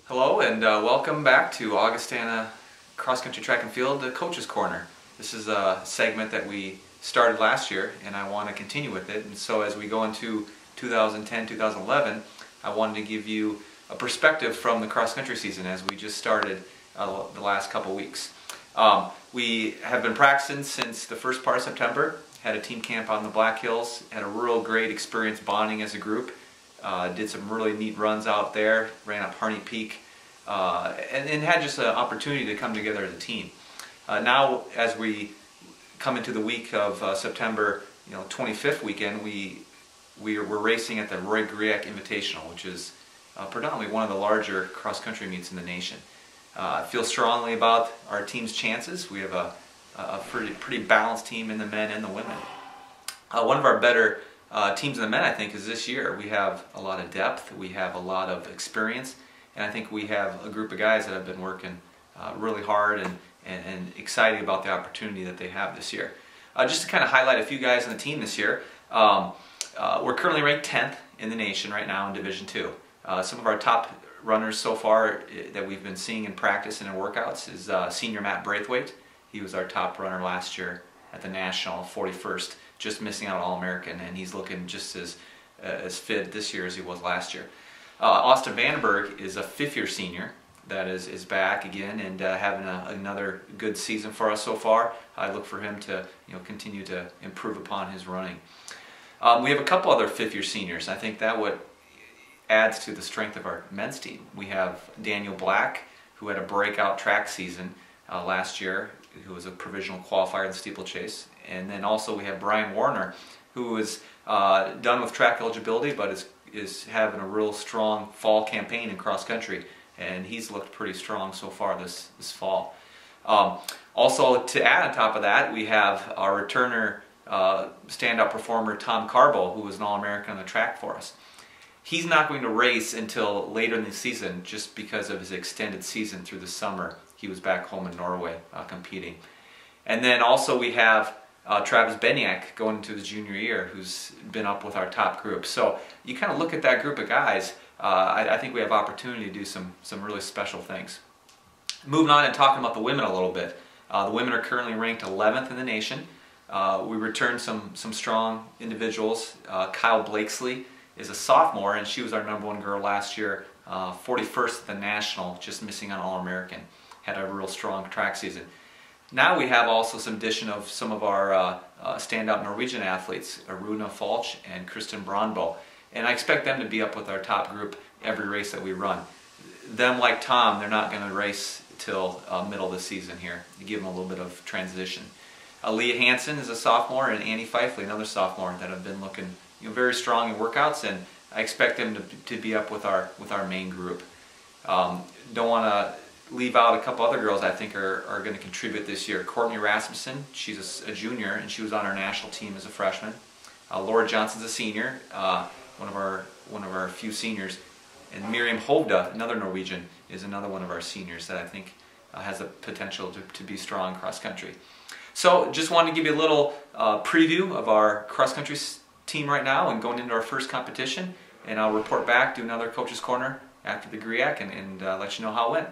Hello and welcome back to Augustana Cross Country Track and Field, the Coach's Corner. This is a segment that we started last year and I want to continue with it. And so as we go into 2010-2011, I wanted to give you a perspective from the cross country season as we just started the last couple weeks. We have been practicing since the first part of September, had a team camp on the Black Hills, had a real great experience bonding as a group. Did some really neat runs out there, ran up Harney Peak, and had just an opportunity to come together as a team. Now, as we come into the week of September 25th weekend, we're racing at the Roy Griak Invitational, which is predominantly one of the larger cross-country meets in the nation. I feel strongly about our team's chances. We have a pretty balanced team in the men and the women. One of our better teams in the men, I think, is this year. We have a lot of depth, we have a lot of experience, and I think we have a group of guys that have been working really hard and excited about the opportunity that they have this year. Just to kind of highlight a few guys on the team this year, we're currently ranked 10th in the nation right now in Division II. Some of our top runners so far that we've been seeing in practice and in workouts is senior Matt Braithwaite. He was our top runner last year at the National, 41st, just missing out on All-American, and he's looking just as fit this year as he was last year. Austin Vandenberg is a fifth-year senior that is back again and having another good season for us so far. I look for him to continue to improve upon his running. We have a couple other fifth-year seniors. I think that what adds to the strength of our men's team. We have Daniel Black, who had a breakout track season last year, who was a provisional qualifier in the steeplechase. And then also we have Brian Warner, who is done with track eligibility, but is having a real strong fall campaign in cross country, and he's looked pretty strong so far this fall. Also, to add on top of that, we have our returner standout performer Tom Carbo, who was an All-American on the track for us. He's not going to race until later in the season just because of his extended season through the summer. He was back home in Norway competing. And then also we have Travis Benyak going into his junior year, who's been up with our top group. So you kind of look at that group of guys, I think we have opportunity to do some really special things. Moving on and talking about the women a little bit. The women are currently ranked 11th in the nation. We returned some strong individuals. Kyle Blakesley is a sophomore, and she was our #1 girl last year, 41st at the National, just missing on All-American. Had a real strong track season. Now we have also some addition of some of our standout Norwegian athletes, Runa Falch and Kristen Brandbo, and I expect them to be up with our top group every race that we run. Them, like Tom, they're not going to race till middle of the season here, to give them a little bit of transition. Leah Hansen is a sophomore, and Annie Fifley, another sophomore, that have been looking very strong in workouts, and I expect them to be up with our main group. Don't want to leave out a couple other girls I think are going to contribute this year. Courtney Rasmussen, she's a junior, and she was on our national team as a freshman. Laura Johnson's a senior, one of our few seniors, and Miriam Hovda, another Norwegian, is another one of our seniors that I think has the potential to be strong cross country. So just wanted to give you a little preview of our cross country team right now and going into our first competition, and I'll report back, do another Coach's Corner after the GRIAC, and let you know how it went.